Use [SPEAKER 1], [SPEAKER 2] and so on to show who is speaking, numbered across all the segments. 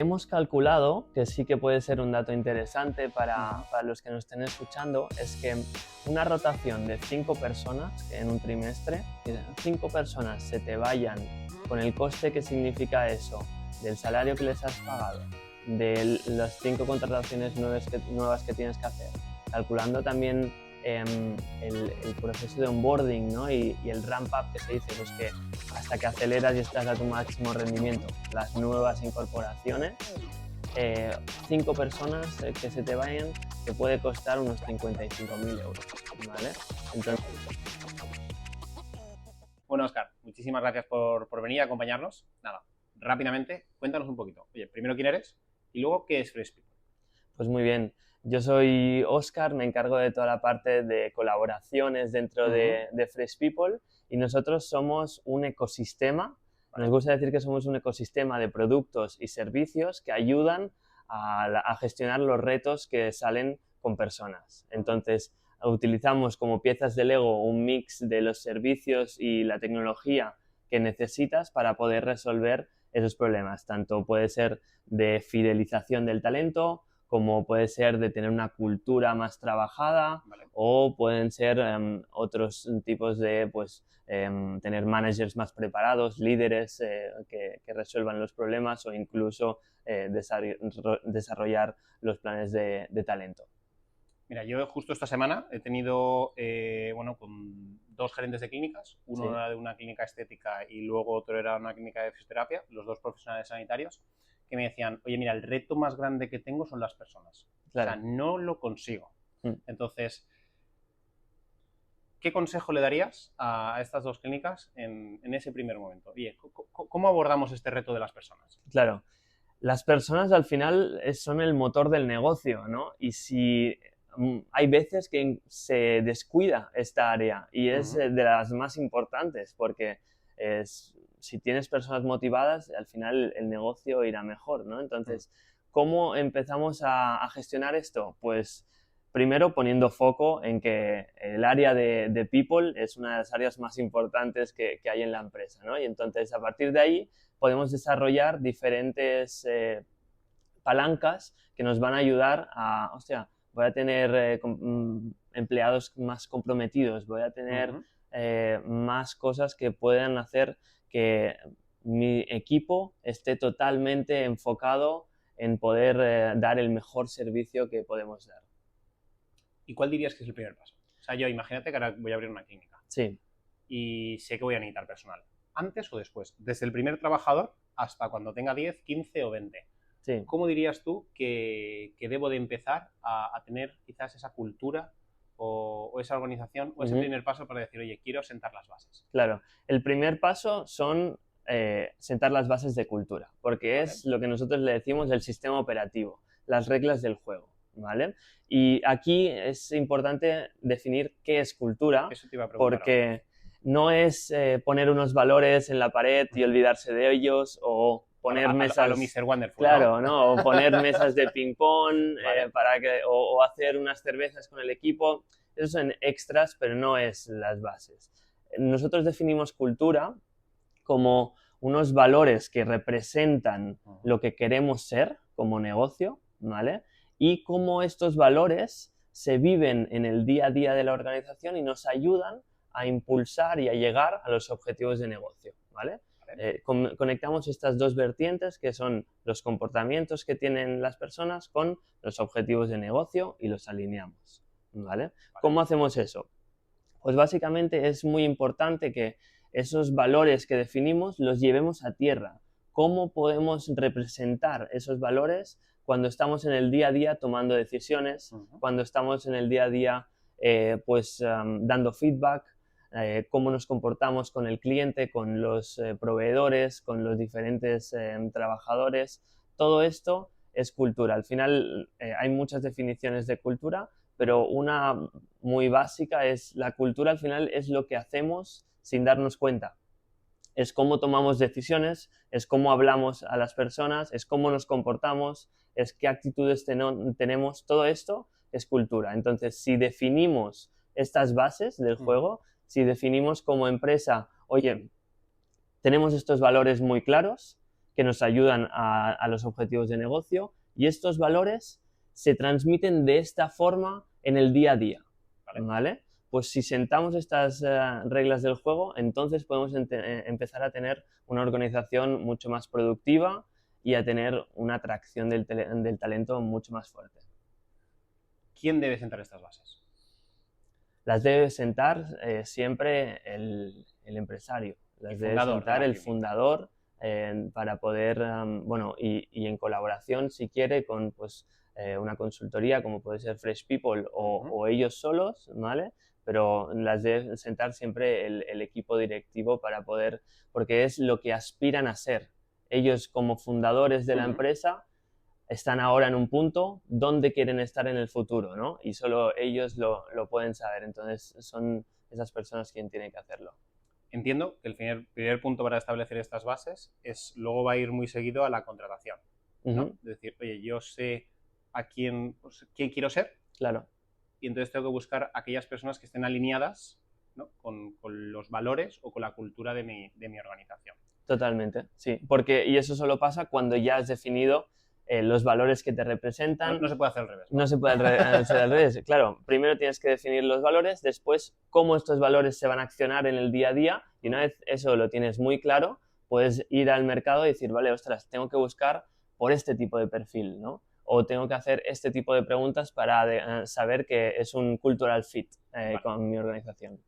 [SPEAKER 1] Hemos calculado, que sí que puede ser un dato interesante para los que nos estén escuchando, es que una rotación de 5 personas en un trimestre, que 5 personas se te vayan con el coste que significa eso, del salario que les has pagado, de las 5 contrataciones nuevas que tienes que hacer, calculando también el proceso de onboarding, ¿no? y el ramp up que se dice, pues que hasta que aceleras y estás a tu máximo rendimiento, las nuevas incorporaciones, 5 personas que se te vayan te puede costar unos 55.000 euros, ¿vale? Entonces,
[SPEAKER 2] Bueno, Óscar, muchísimas gracias por venir a acompañarnos. Nada, rápidamente, cuéntanos un poquito. Oye, primero quién eres y luego qué es Fresh People.
[SPEAKER 1] pues muy bien. Yo soy Óscar, me encargo de toda la parte de colaboraciones dentro de Fresh People y nosotros somos un ecosistema. Nos gusta decir que somos un ecosistema de productos y servicios que ayudan a gestionar los retos que salen con personas. Entonces, utilizamos como piezas de Lego un mix de los servicios y la tecnología que necesitas para poder resolver esos problemas. Tanto puede ser de fidelización del talento, como puede ser de tener una cultura más trabajada,
[SPEAKER 2] Vale.
[SPEAKER 1] o pueden ser otros tipos de tener managers más preparados, líderes que resuelvan los problemas o incluso desarrollar los planes de talento.
[SPEAKER 2] Mira, yo justo esta semana he tenido, con 2 gerentes de clínicas, uno
[SPEAKER 1] Sí.
[SPEAKER 2] era de una clínica estética y luego otro era una clínica de fisioterapia, los 2 profesionales sanitarios, que me decían, oye, mira, el reto más grande que tengo son las personas.
[SPEAKER 1] Claro.
[SPEAKER 2] O sea, no lo consigo.
[SPEAKER 1] Mm.
[SPEAKER 2] Entonces, ¿qué consejo le darías a estas 2 clínicas en ese primer momento? Oye, ¿cómo abordamos este reto de las personas?
[SPEAKER 1] Claro. Las personas al final son el motor del negocio, ¿no? Y si hay veces que se descuida esta área y es de las más importantes porque si tienes personas motivadas, al final el negocio irá mejor, ¿no? Entonces, ¿cómo empezamos a gestionar esto? Pues primero poniendo foco en que el área de people es una de las áreas más importantes que hay en la empresa, ¿no? Y entonces, a partir de ahí, podemos desarrollar diferentes palancas que nos van a ayudar a, hostia, voy a tener empleados más comprometidos, voy a tener más cosas que puedan hacer que mi equipo esté totalmente enfocado en poder dar el mejor servicio que podemos dar.
[SPEAKER 2] ¿Y cuál dirías que es el primer paso? O sea, yo imagínate que ahora voy a abrir una clínica.
[SPEAKER 1] Sí.
[SPEAKER 2] Y sé que voy a necesitar personal. ¿Antes o después? Desde el primer trabajador hasta cuando tenga 10, 15 o 20.
[SPEAKER 1] Sí.
[SPEAKER 2] ¿Cómo dirías tú que debo de empezar a tener quizás esa cultura o esa organización o ese primer paso para decir, oye, quiero sentar las bases?
[SPEAKER 1] Claro, el primer paso son sentar las bases de cultura, porque
[SPEAKER 2] Vale.
[SPEAKER 1] es lo que nosotros le decimos el sistema operativo, las reglas del juego, ¿vale? Y aquí es importante definir qué es cultura,
[SPEAKER 2] Eso te iba a preguntar
[SPEAKER 1] porque
[SPEAKER 2] ahora.
[SPEAKER 1] no es poner unos valores en la pared y olvidarse de ellos o poner mesas...
[SPEAKER 2] A lo Mr. Wonderful,
[SPEAKER 1] Claro,
[SPEAKER 2] ¿no?
[SPEAKER 1] ¿no? O poner mesas de ping-pong
[SPEAKER 2] Vale.
[SPEAKER 1] o hacer unas cervezas con el equipo. Esos son extras, pero no es las bases. Nosotros definimos cultura como unos valores que representan lo que queremos ser como negocio, ¿vale? Y cómo estos valores se viven en el día a día de la organización y nos ayudan a impulsar y a llegar a los objetivos de negocio, ¿vale? Conectamos estas dos vertientes que son los comportamientos que tienen las personas con los objetivos de negocio y los alineamos, ¿vale? ¿Cómo hacemos eso? Pues básicamente es muy importante que esos valores que definimos los llevemos a tierra. ¿Cómo podemos representar esos valores cuando estamos en el día a día tomando decisiones, cuando estamos en el día a día dando feedback, cómo nos comportamos con el cliente, con los proveedores, con los diferentes trabajadores? Todo esto es cultura. Al final hay muchas definiciones de cultura, pero una muy básica es la cultura al final es lo que hacemos sin darnos cuenta. Es cómo tomamos decisiones, es cómo hablamos a las personas, es cómo nos comportamos, es qué actitudes tenemos. Todo esto es cultura. Entonces, si definimos estas bases del juego, si definimos como empresa, oye, tenemos estos valores muy claros, que nos ayudan a los objetivos de negocio, y estos valores se transmiten de esta forma en el día a día, ¿vale? Pues si sentamos estas reglas del juego, entonces podemos empezar a tener una organización mucho más productiva y a tener una atracción del talento mucho más fuerte.
[SPEAKER 2] ¿Quién debe sentar estas bases?
[SPEAKER 1] Las debe sentar siempre el empresario, las debe sentar el fundador para poder, y en colaboración, si quiere, con pues, una consultoría como puede ser Fresh People o ellos solos, ¿vale? Pero las debe sentar siempre el equipo directivo para poder, porque es lo que aspiran a ser. Ellos como fundadores de la empresa están ahora en un punto donde quieren estar en el futuro, ¿no? Y solo ellos lo pueden saber, entonces son esas personas quienes tienen que hacerlo.
[SPEAKER 2] Entiendo que el primer punto para establecer estas bases luego va a ir muy seguido a la contratación, ¿no? Es decir, oye, yo sé a quién quiero ser.
[SPEAKER 1] Claro.
[SPEAKER 2] Y entonces tengo que buscar aquellas personas que estén alineadas, ¿no? con los valores o con la cultura de mi organización.
[SPEAKER 1] Totalmente, sí. Y eso solo pasa cuando ya has definido los valores que te representan.
[SPEAKER 2] No se puede hacer al revés.
[SPEAKER 1] No se puede hacer al revés. Claro, primero tienes que definir los valores, después cómo estos valores se van a accionar en el día a día, y una vez eso lo tienes muy claro, puedes ir al mercado y decir, vale, ostras, tengo que buscar por este tipo de perfil, ¿no? O tengo que hacer este tipo de preguntas para saber que es un cultural fit con mi organización.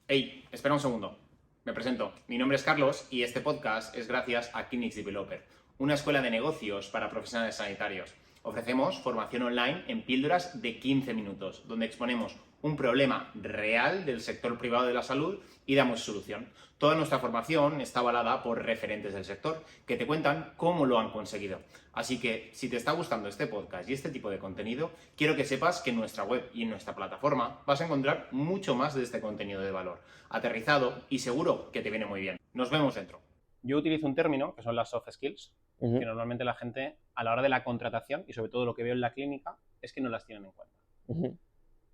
[SPEAKER 3] Hey, espera un segundo. Me presento. Mi nombre es Carlos y este podcast es gracias a Clinics Developer, una escuela de negocios para profesionales sanitarios. Ofrecemos formación online en píldoras de 15 minutos, donde exponemos un problema real del sector privado de la salud y damos solución. Toda nuestra formación está avalada por referentes del sector que te cuentan cómo lo han conseguido. Así que, si te está gustando este podcast y este tipo de contenido, quiero que sepas que en nuestra web y en nuestra plataforma vas a encontrar mucho más de este contenido de valor, aterrizado y seguro que te viene muy bien. Nos vemos dentro.
[SPEAKER 2] Yo utilizo un término que son las soft skills, que normalmente la gente a la hora de la contratación, y sobre todo lo que veo en la clínica, es que no las tienen en cuenta.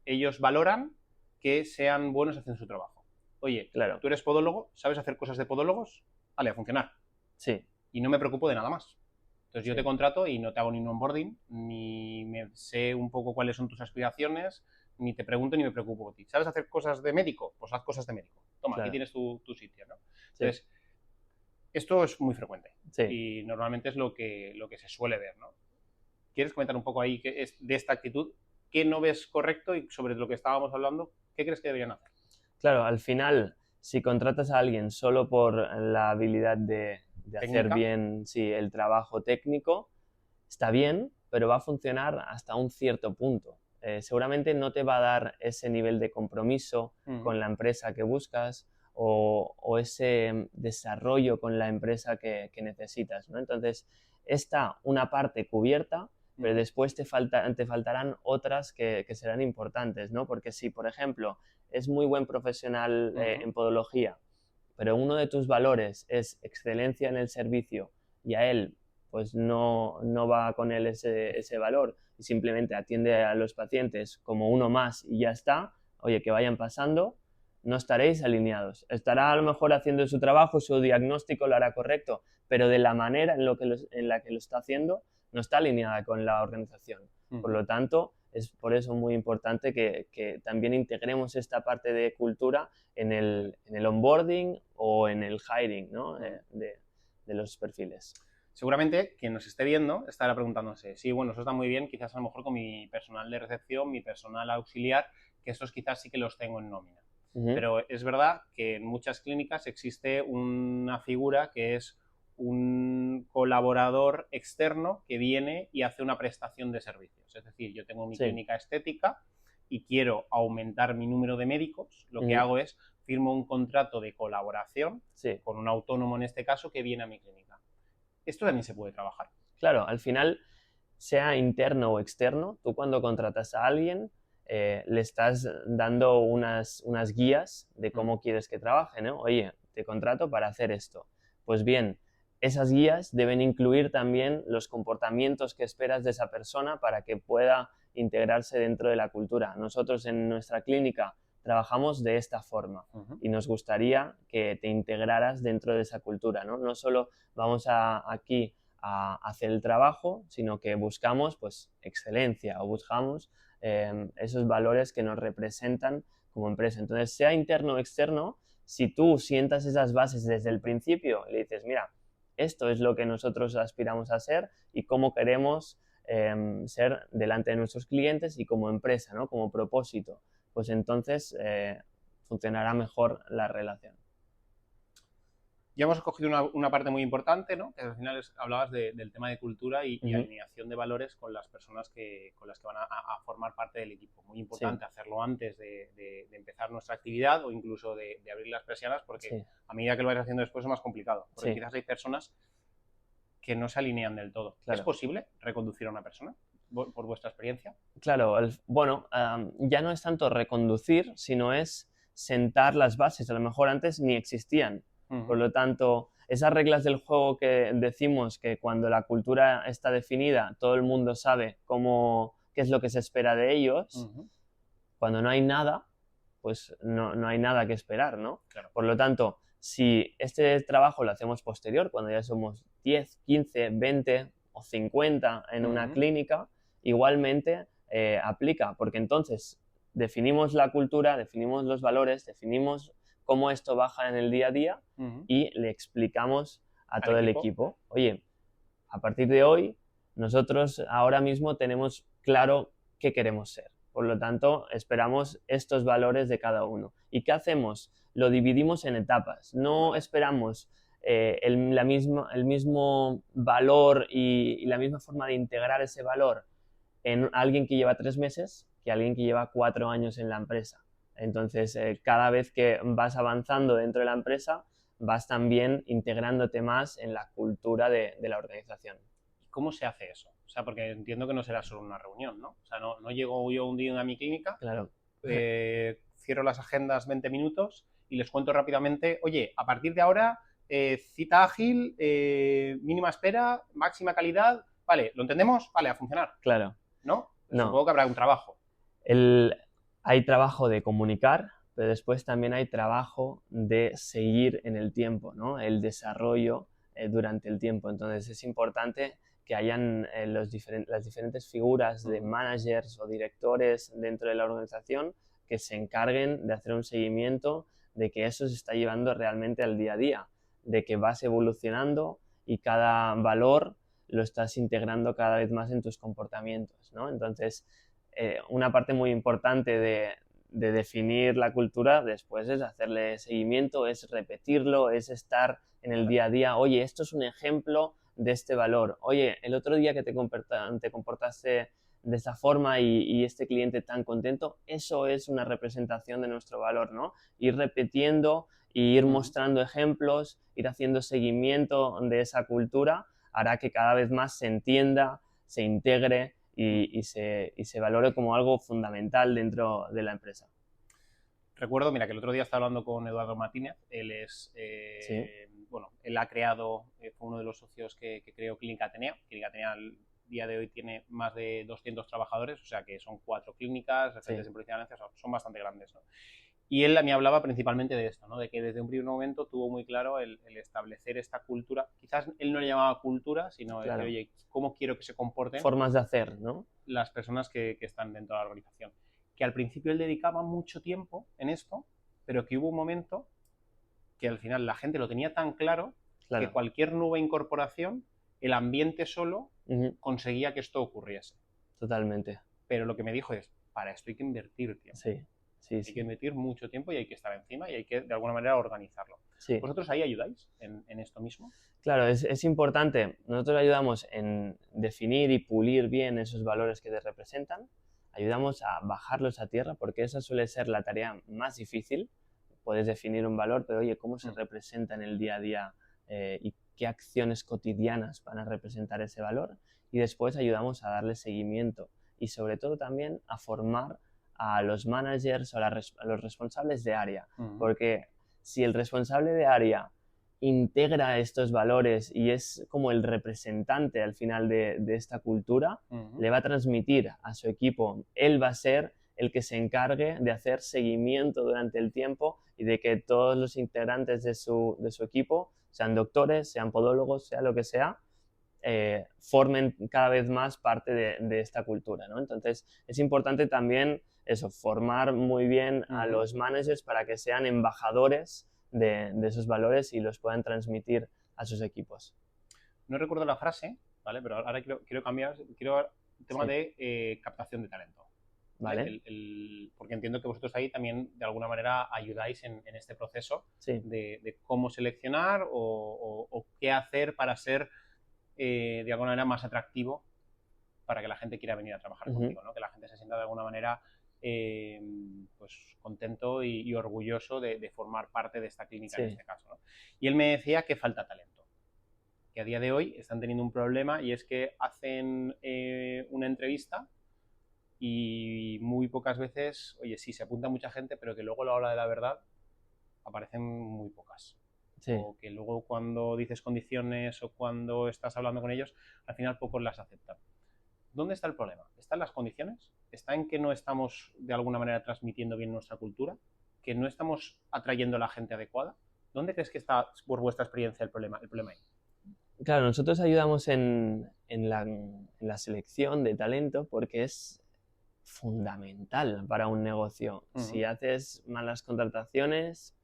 [SPEAKER 2] Ellos valoran que sean buenos haciendo su trabajo. Oye,
[SPEAKER 1] claro,
[SPEAKER 2] tú eres podólogo, ¿sabes hacer cosas de podólogos? Vale, a funcionar.
[SPEAKER 1] Sí.
[SPEAKER 2] Y no me preocupo de nada más. Entonces yo te contrato y no te hago ni un onboarding, ni me sé un poco cuáles son tus aspiraciones, ni te pregunto ni me preocupo por ti. ¿Sabes hacer cosas de médico? Pues haz cosas de médico. Toma, claro, aquí tienes tu sitio, ¿no? Entonces, esto es muy frecuente y normalmente es lo que se suele ver, ¿no? ¿Quieres comentar un poco ahí qué es de esta actitud? ¿Qué no ves correcto y sobre lo que estábamos hablando, qué crees que deberían hacer?
[SPEAKER 1] Claro, al final, si contratas a alguien solo por la habilidad de hacer bien el trabajo técnico, está bien, pero va a funcionar hasta un cierto punto. Seguramente no te va a dar ese nivel de compromiso con la empresa que buscas o ese desarrollo con la empresa que necesitas, ¿no? Entonces, está una parte cubierta, pero después te faltarán otras que serán importantes, ¿no? Porque si, por ejemplo, es muy buen profesional en podología, pero uno de tus valores es excelencia en el servicio y a él pues no va con él ese valor y simplemente atiende a los pacientes como uno más y ya está, oye, que vayan pasando, no estaréis alineados. Estará a lo mejor haciendo su trabajo, su diagnóstico lo hará correcto, pero de la manera en la que lo está haciendo no está alineada con la organización. Por lo tanto, es por eso muy importante que también integremos esta parte de cultura en el onboarding o en el hiring, ¿no? de los perfiles.
[SPEAKER 2] Seguramente quien nos esté viendo estará preguntándose, sí, bueno, eso está muy bien, quizás a lo mejor con mi personal de recepción, mi personal auxiliar, que esos quizás sí que los tengo en nómina. Pero es verdad que en muchas clínicas existe una figura que es un colaborador externo que viene y hace una prestación de servicios. Es decir, yo tengo mi clínica estética y quiero aumentar mi número de médicos, lo que hago es firmo un contrato de colaboración con un autónomo en este caso que viene a mi clínica. ¿Esto también se puede trabajar?
[SPEAKER 1] Claro, al final, sea interno o externo, tú cuando contratas a alguien le estás dando unas guías de cómo quieres que trabaje, ¿no? Oye, te contrato para hacer esto. Pues bien, esas guías deben incluir también los comportamientos que esperas de esa persona para que pueda integrarse dentro de la cultura. Nosotros en nuestra clínica trabajamos de esta forma y nos gustaría que te integraras dentro de esa cultura, ¿no? No solo vamos aquí a hacer el trabajo, sino que buscamos pues excelencia o buscamos esos valores que nos representan como empresa. Entonces, sea interno o externo, si tú sientas esas bases desde el principio y le dices, mira, esto es lo que nosotros aspiramos a ser y cómo queremos ser delante de nuestros clientes y como empresa, ¿no? Como propósito, pues entonces funcionará mejor la relación.
[SPEAKER 2] Ya hemos escogido una parte muy importante, ¿no? Que al final hablabas del tema de cultura y alineación de valores con las personas con las que van a formar parte del equipo. Muy importante hacerlo antes de empezar nuestra actividad o incluso de abrir las persianas, porque a medida que lo vais haciendo después es más complicado. Porque quizás hay personas que no se alinean del todo. Claro. ¿Es posible reconducir a una persona por vuestra experiencia?
[SPEAKER 1] Claro, bueno, ya no es tanto reconducir, sino es sentar las bases. A lo mejor antes ni existían. Por lo tanto, esas reglas del juego que decimos que cuando la cultura está definida, todo el mundo sabe qué es lo que se espera de ellos, cuando no hay nada, pues no hay nada que esperar, ¿no?
[SPEAKER 2] Claro.
[SPEAKER 1] Por lo tanto, si este trabajo lo hacemos posterior, cuando ya somos 10, 15, 20 o 50 en una clínica, igualmente aplica, porque entonces definimos la cultura, definimos los valores, definimos cómo esto baja en el día a día y le explicamos a todo el equipo, oye, a partir de hoy, nosotros ahora mismo tenemos claro qué queremos ser. Por lo tanto, esperamos estos valores de cada uno. ¿Y qué hacemos? Lo dividimos en etapas. No esperamos el mismo valor y la misma forma de integrar ese valor en alguien que lleva 3 meses que alguien que lleva 4 años en la empresa. Entonces, cada vez que vas avanzando dentro de la empresa, vas también integrándote más en la cultura de la organización.
[SPEAKER 2] ¿Cómo se hace eso? O sea, porque entiendo que no será solo una reunión, ¿no? O sea, no llego yo un día a mi clínica,
[SPEAKER 1] claro.
[SPEAKER 2] Cierro las agendas 20 minutos y les cuento rápidamente, oye, a partir de ahora, cita ágil, mínima espera, máxima calidad, vale, ¿lo entendemos? Vale, a funcionar.
[SPEAKER 1] Claro.
[SPEAKER 2] ¿No?
[SPEAKER 1] No.
[SPEAKER 2] Supongo que habrá un trabajo.
[SPEAKER 1] Hay trabajo de comunicar, pero después también hay trabajo de seguir en el tiempo, ¿no? El desarrollo durante el tiempo. Entonces es importante que hayan las diferentes figuras de managers o directores dentro de la organización que se encarguen de hacer un seguimiento de que eso se está llevando realmente al día a día, de que vas evolucionando y cada valor lo estás integrando cada vez más en tus comportamientos, ¿no? Entonces, una parte muy importante de definir la cultura después es hacerle seguimiento, es repetirlo, es estar en el día a día. Oye, esto es un ejemplo de este valor. Oye, el otro día que te comportaste de esta forma y este cliente tan contento, eso es una representación de nuestro valor, ¿no? Ir repitiendo y ir mostrando ejemplos, ir haciendo seguimiento de esa cultura hará que cada vez más se entienda, se integre y se valore como algo fundamental dentro de la empresa.
[SPEAKER 2] Recuerdo, mira, que el otro día estaba hablando con Eduardo Martínez, él es, bueno, él ha creado, fue uno de los socios que creó Clínica Atenea. Clínica Atenea al día de hoy tiene más de 200 trabajadores, o sea que son 4 clínicas, referentes en publicidad, son bastante grandes, ¿no? Y él me hablaba principalmente de esto, ¿no? De que desde un primer momento tuvo muy claro el establecer esta cultura. Quizás él no le llamaba cultura, sino decir, oye, ¿cómo quiero que se comporten?
[SPEAKER 1] Formas de hacer, ¿no?
[SPEAKER 2] Las personas que están dentro de la organización. Que al principio él dedicaba mucho tiempo en esto, pero que hubo un momento que al final la gente lo tenía tan claro que cualquier nueva incorporación, el ambiente solo conseguía que esto ocurriese.
[SPEAKER 1] Totalmente.
[SPEAKER 2] Pero lo que me dijo es, para esto hay que invertir tiempo.
[SPEAKER 1] Sí.
[SPEAKER 2] Hay que invertir mucho tiempo y hay que estar encima y hay que, de alguna manera, organizarlo.
[SPEAKER 1] Sí.
[SPEAKER 2] ¿Vosotros ahí ayudáis en esto mismo?
[SPEAKER 1] Claro, es importante. Nosotros ayudamos en definir y pulir bien esos valores que te representan. Ayudamos a bajarlos a tierra porque esa suele ser la tarea más difícil. Puedes definir un valor, pero oye, ¿cómo se representa en el día a día y qué acciones cotidianas van a representar ese valor? Y después ayudamos a darle seguimiento y sobre todo también a formar a los managers o a los responsables de área, porque si el responsable de área integra estos valores y es como el representante al final de esta cultura, le va a transmitir a su equipo, él va a ser el que se encargue de hacer seguimiento durante el tiempo y de que todos los integrantes de su equipo, sean doctores, sean podólogos, sea lo que sea, formen cada vez más parte de esta cultura, ¿no? Entonces, es importante también eso, formar muy bien a los managers para que sean embajadores de esos valores y los puedan transmitir a sus equipos.
[SPEAKER 2] No recuerdo la frase, ¿vale? Pero ahora quiero cambiar, quiero el tema de captación de talento.
[SPEAKER 1] ¿Vale?
[SPEAKER 2] Porque entiendo que vosotros ahí también de alguna manera ayudáis en este proceso de cómo seleccionar o qué hacer para ser de alguna manera más atractivo para que la gente quiera venir a trabajar contigo, ¿no? Que la gente se sienta de alguna manera pues contento y orgulloso de formar parte de esta clínica en este caso, ¿no? Y él me decía que falta talento, que a día de hoy están teniendo un problema y es que hacen una entrevista y muy pocas veces, oye, sí, se apunta mucha gente, pero que luego a la hora de la verdad aparecen muy pocas. Sí. O que luego cuando dices condiciones o cuando estás hablando con ellos, al final pocos las aceptan. ¿Dónde está el problema? ¿Está en las condiciones? ¿Está en que no estamos de alguna manera transmitiendo bien nuestra cultura? ¿Que no estamos atrayendo a la gente adecuada? ¿Dónde crees que está, por vuestra experiencia, el problema ahí?
[SPEAKER 1] Claro, nosotros ayudamos en la selección de talento porque es fundamental para un negocio. Si haces malas contrataciones,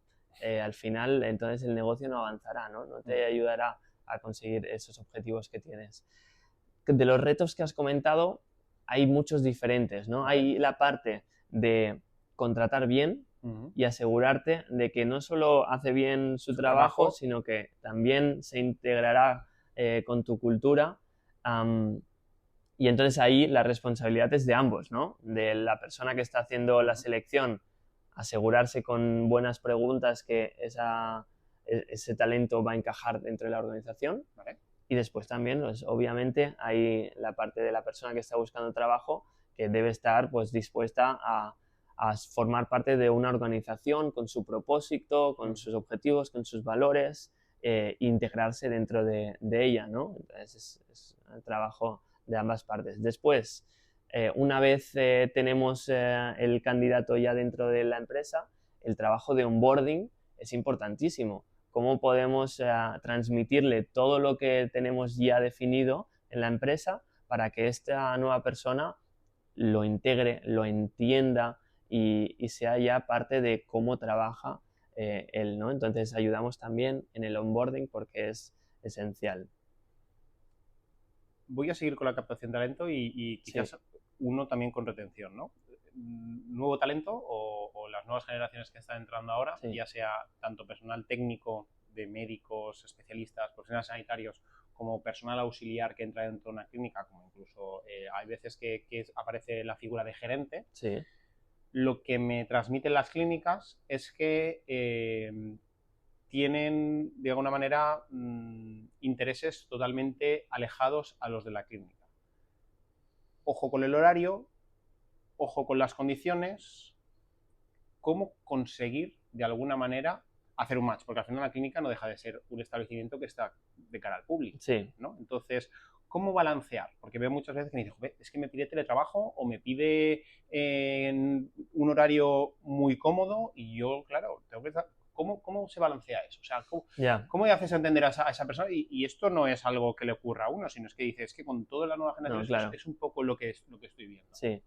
[SPEAKER 1] al final entonces el negocio no avanzará, ¿no? No te ayudará a conseguir esos objetivos que tienes. De los retos que has comentado, hay muchos diferentes, ¿no? Hay la parte de contratar bien y asegurarte de que no solo hace bien su trabajo, sino que también se integrará con tu cultura. Y entonces ahí la responsabilidad es de ambos, ¿no? De la persona que está haciendo la selección, asegurarse con buenas preguntas que ese talento va a encajar dentro de la organización.
[SPEAKER 2] ¿Vale?
[SPEAKER 1] Y después también, pues, obviamente, hay la parte de la persona que está buscando trabajo que debe estar pues, dispuesta a formar parte de una organización con su propósito, con sus objetivos, con sus valores, integrarse dentro de ella, ¿no? Entonces es el trabajo de ambas partes. Después, una vez tenemos el candidato ya dentro de la empresa, el trabajo de onboarding es importantísimo. Cómo podemos transmitirle todo lo que tenemos ya definido en la empresa para que esta nueva persona lo integre, lo entienda y sea ya parte de cómo trabaja él, ¿no? Entonces ayudamos también en el onboarding porque es esencial.
[SPEAKER 2] Voy a seguir con la captación de talento y quizás uno también con retención, ¿no? Nuevo talento o las nuevas generaciones que están entrando ahora, ya sea tanto personal técnico de médicos, especialistas, profesionales sanitarios, como personal auxiliar que entra dentro de una clínica, como incluso hay veces que aparece la figura de gerente.
[SPEAKER 1] Sí.
[SPEAKER 2] Lo que me transmiten las clínicas es que tienen, de alguna manera, intereses totalmente alejados a los de la clínica. Ojo con el horario, ojo con las condiciones, cómo conseguir, de alguna manera, hacer un match, porque al final la clínica no deja de ser un establecimiento que está de cara al público, ¿no? Entonces, ¿cómo balancear? Porque veo muchas veces que me dicen, es que me pide teletrabajo o me pide un horario muy cómodo y yo, claro, tengo que estar... ¿Cómo se balancea eso? O sea, ¿cómo le haces entender a esa persona? Y esto no es algo que le ocurra a uno, sino es que dices, es que con toda la nueva generación es un poco lo que estoy viendo.
[SPEAKER 1] Sí.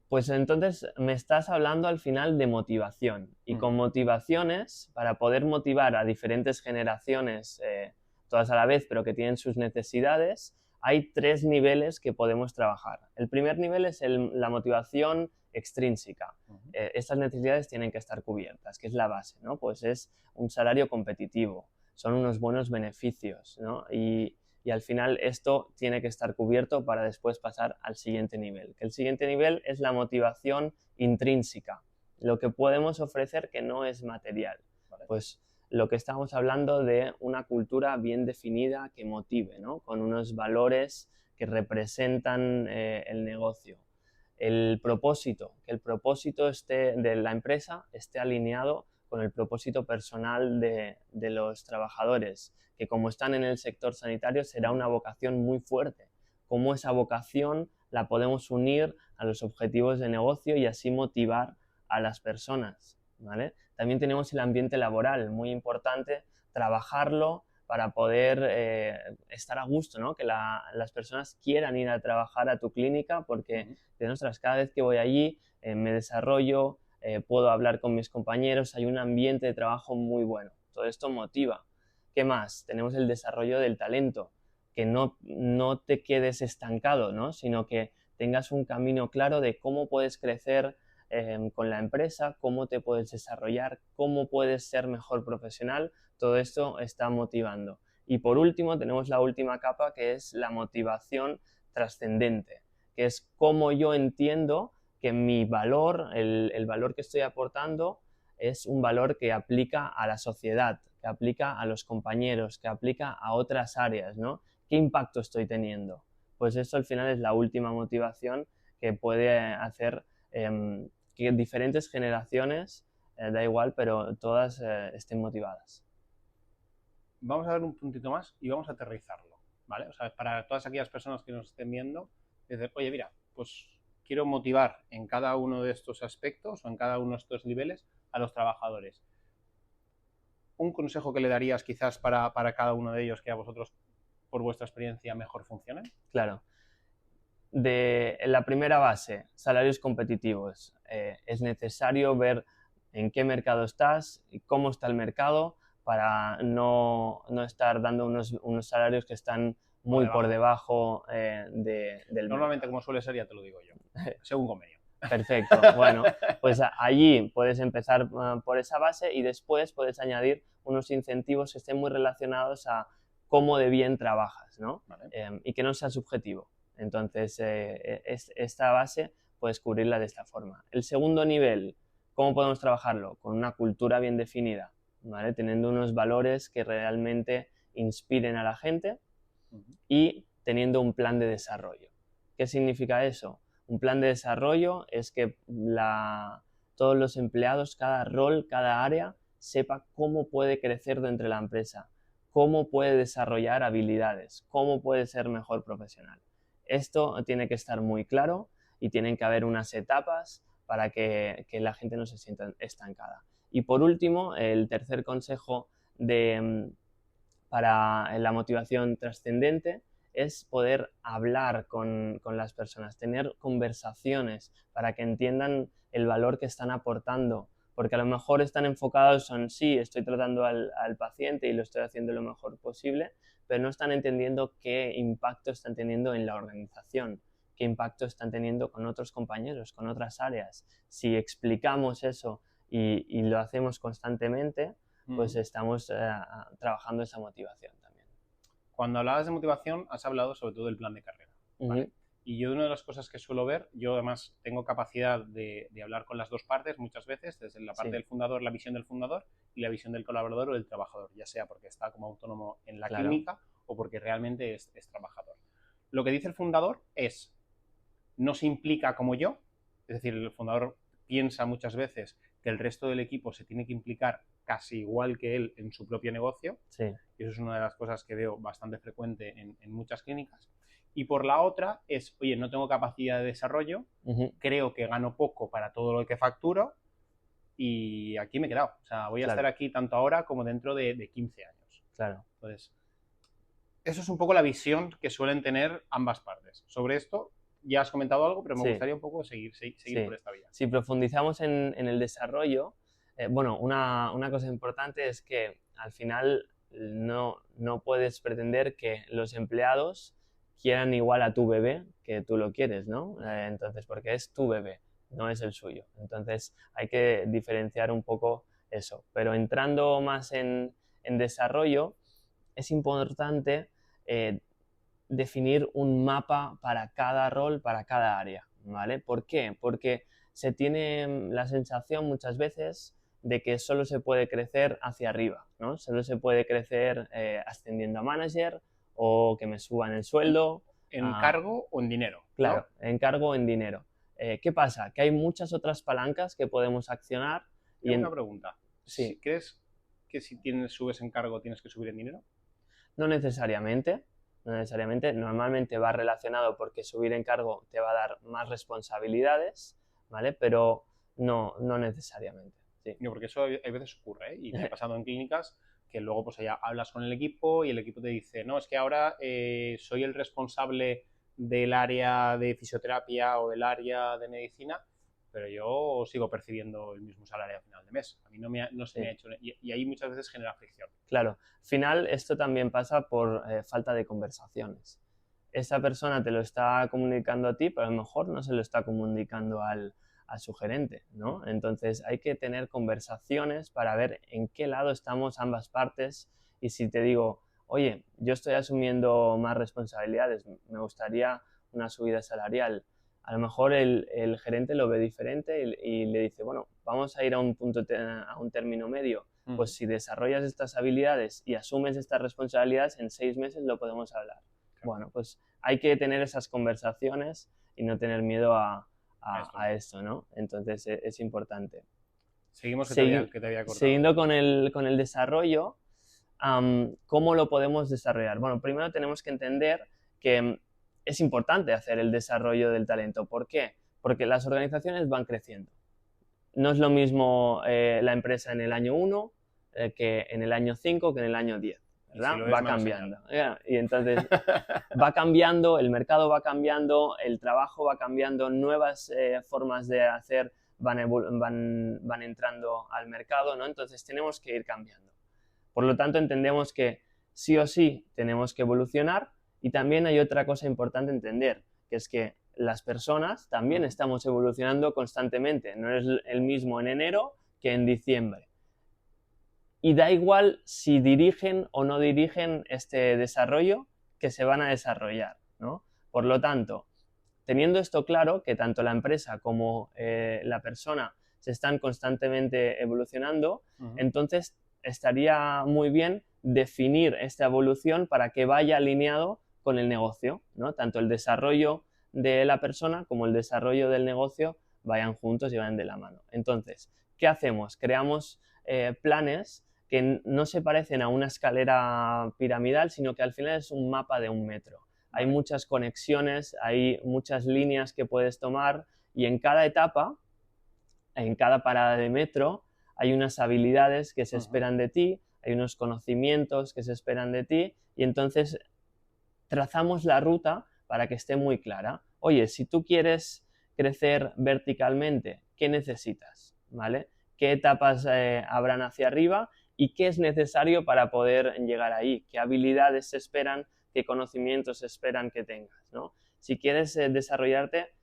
[SPEAKER 1] Pues entonces me estás hablando al final de motivación. Y con motivaciones, para poder motivar a diferentes generaciones, todas a la vez, pero que tienen sus necesidades, hay 3 niveles que podemos trabajar. El primer nivel es la motivación extrínseca. Estas necesidades tienen que estar cubiertas, que es la base, ¿no? Pues es un salario competitivo, son unos buenos beneficios, ¿no? Y al final esto tiene que estar cubierto para después pasar al siguiente nivel. El siguiente nivel es la motivación intrínseca, lo que podemos ofrecer que no es material. ¿Vale? Pues lo que estamos hablando de una cultura bien definida que motive, ¿no? Con unos valores que representan el negocio. El propósito, que el propósito de la empresa esté alineado con el propósito personal de los trabajadores, que como están en el sector sanitario será una vocación muy fuerte. Cómo esa vocación la podemos unir a los objetivos de negocio y así motivar a las personas, ¿vale? También tenemos el ambiente laboral, muy importante, trabajarlo para poder estar a gusto, ¿no? Que las personas quieran ir a trabajar a tu clínica porque, ostras, cada vez que voy allí me desarrollo, puedo hablar con mis compañeros, hay un ambiente de trabajo muy bueno. Todo esto motiva. ¿Qué más? Tenemos el desarrollo del talento, que no te quedes estancado, ¿no? Sino que tengas un camino claro de cómo puedes crecer con la empresa, cómo te puedes desarrollar, cómo puedes ser mejor profesional. Todo esto está motivando. Y por último, tenemos la última capa, que es la motivación trascendente, que es cómo yo entiendo que mi valor, el valor que estoy aportando, es un valor que aplica a la sociedad, que aplica a los compañeros, que aplica a otras áreas, ¿no? ¿Qué impacto estoy teniendo? Pues esto al final es la última motivación que puede hacer que diferentes generaciones, da igual, pero todas estén motivadas.
[SPEAKER 2] Vamos a dar un puntito más y vamos a aterrizarlo, ¿vale? O sea, para todas aquellas personas que nos estén viendo, decir, oye, mira, pues quiero motivar en cada uno de estos aspectos o en cada uno de estos niveles a los trabajadores. ¿Un consejo que le darías quizás para cada uno de ellos que a vosotros, por vuestra experiencia, mejor funcionen?
[SPEAKER 1] Claro. De la primera base, salarios competitivos. Es necesario ver en qué mercado estás y cómo está el mercado para no estar dando unos salarios que están muy por debajo del
[SPEAKER 2] Normalmente,
[SPEAKER 1] mercado.
[SPEAKER 2] como suele ser, ya te lo digo yo, según convenio.
[SPEAKER 1] Perfecto. Bueno, pues allí puedes empezar por esa base y después puedes añadir unos incentivos que estén muy relacionados a cómo de bien trabajas, ¿no?
[SPEAKER 2] Vale.
[SPEAKER 1] Y que no sea subjetivo. Entonces, esta base puedes cubrirla de esta forma. El segundo nivel, ¿cómo podemos trabajarlo? Con una cultura bien definida, ¿vale? Teniendo unos valores que realmente inspiren a la gente y teniendo un plan de desarrollo. ¿Qué significa eso? Un plan de desarrollo es que todos los empleados, cada rol, cada área, sepa cómo puede crecer dentro de la empresa, cómo puede desarrollar habilidades, cómo puede ser mejor profesional. Esto tiene que estar muy claro y tienen que haber unas etapas para que la gente no se sienta estancada. Y por último, el tercer consejo para la motivación trascendente es poder hablar con las personas, tener conversaciones para que entiendan el valor que están aportando, porque a lo mejor están enfocados en sí, estoy tratando al paciente y lo estoy haciendo lo mejor posible, pero no están entendiendo qué impacto están teniendo en la organización, qué impacto están teniendo con otros compañeros, con otras áreas. Si explicamos eso y lo hacemos constantemente, pues estamos trabajando esa motivación también.
[SPEAKER 2] Cuando hablabas de motivación, has hablado sobre todo del plan de carrera, ¿vale? Y yo una de las cosas que suelo ver, yo además tengo capacidad de hablar con las dos partes muchas veces, desde la parte del fundador, la visión del fundador y la visión del colaborador o del trabajador, ya sea porque está como autónomo en la clínica o porque realmente es trabajador. Lo que dice el fundador es, no se implica como yo, es decir, el fundador piensa muchas veces que el resto del equipo se tiene que implicar casi igual que él en su propio negocio.
[SPEAKER 1] Sí.
[SPEAKER 2] Y eso es una de las cosas que veo bastante frecuente en muchas clínicas. Y por la otra es, oye, no tengo capacidad de desarrollo, creo que gano poco para todo lo que facturo y aquí me he quedado. O sea, voy a estar aquí tanto ahora como dentro de 15 años.
[SPEAKER 1] Claro.
[SPEAKER 2] Entonces, eso es un poco la visión que suelen tener ambas partes. Sobre esto ya has comentado algo, pero me gustaría un poco seguir por esta vía.
[SPEAKER 1] Si profundizamos en el desarrollo, bueno, una cosa importante es que al final no puedes pretender que los empleados quieran igual a tu bebé que tú lo quieres, ¿no? Entonces, porque es tu bebé, no es el suyo. Entonces, hay que diferenciar un poco eso. Pero entrando más en desarrollo, es importante definir un mapa para cada rol, para cada área, ¿vale? ¿Por qué? Porque se tiene la sensación muchas veces de que solo se puede crecer hacia arriba, ¿no? Solo se puede crecer ascendiendo a manager o que me suban el sueldo.
[SPEAKER 2] ¿En cargo o en dinero?
[SPEAKER 1] Claro,
[SPEAKER 2] ¿no?
[SPEAKER 1] en cargo o en dinero. ¿Qué pasa? Que hay muchas otras palancas que podemos accionar.
[SPEAKER 2] Tengo una pregunta.
[SPEAKER 1] Sí.
[SPEAKER 2] ¿Crees que si subes en cargo tienes que subir en dinero?
[SPEAKER 1] No necesariamente. no necesariamente. Normalmente va relacionado porque subir en cargo te va a dar más responsabilidades, ¿vale? Pero no necesariamente. Sí.
[SPEAKER 2] No, porque eso hay veces ocurre, ¿eh? Y me ha pasado en clínicas que luego pues ya hablas con el equipo y el equipo te dice, no, es que ahora soy el responsable del área de fisioterapia o del área de medicina, pero yo sigo percibiendo el mismo salario a final de mes. A mí no se me ha hecho... Y ahí muchas veces genera fricción.
[SPEAKER 1] Claro, al final esto también pasa por falta de conversaciones. Esa persona te lo está comunicando a ti, pero a lo mejor no se lo está comunicando a su gerente, ¿no? Entonces hay que tener conversaciones para ver en qué lado estamos ambas partes y si te digo, oye, yo estoy asumiendo más responsabilidades, me gustaría una subida salarial, a lo mejor el gerente lo ve diferente y le dice, bueno, vamos a ir a un término medio. Pues si desarrollas estas habilidades y asumes estas responsabilidades, en 6 meses lo podemos hablar. Bueno, pues hay que tener esas conversaciones y no tener miedo a esto, ¿no? Entonces es importante.
[SPEAKER 2] Seguimos que te había cortado.
[SPEAKER 1] Siguiendo con el desarrollo, ¿cómo lo podemos desarrollar? Bueno, primero tenemos que entender que es importante hacer el desarrollo del talento. ¿Por qué? Porque las organizaciones van creciendo. No es lo mismo la empresa en el año 1 que en el año 5 que en el año 10, ¿verdad? Va cambiando. Y entonces va cambiando, el mercado va cambiando, el trabajo va cambiando, nuevas formas de hacer van entrando al mercado, ¿no? Entonces tenemos que ir cambiando. Por lo tanto, entendemos que sí o sí tenemos que evolucionar y también hay otra cosa importante entender, que es que las personas también estamos evolucionando constantemente. No es el mismo en enero que en diciembre. Y da igual si dirigen o no dirigen este desarrollo, que se van a desarrollar, ¿no? Por lo tanto, teniendo esto claro, que tanto la empresa como la persona se están constantemente evolucionando, entonces estaría muy bien definir esta evolución para que vaya alineado con el negocio, ¿no? Tanto el desarrollo de la persona como el desarrollo del negocio vayan juntos y vayan de la mano. Entonces, ¿qué hacemos? Creamos planes que no se parecen a una escalera piramidal, sino que al final es un mapa de 1 metro. Hay muchas conexiones, hay muchas líneas que puedes tomar y en cada etapa, en cada parada de metro, hay unas habilidades que se esperan de ti, hay unos conocimientos que se esperan de ti y entonces trazamos la ruta para que esté muy clara. Oye, si tú quieres crecer verticalmente, ¿qué necesitas? ¿Vale? ¿Qué etapas habrán hacia arriba y qué es necesario para poder llegar ahí? ¿Qué habilidades se esperan? ¿Qué conocimientos se esperan que tengas? ¿No? Si quieres desarrollarte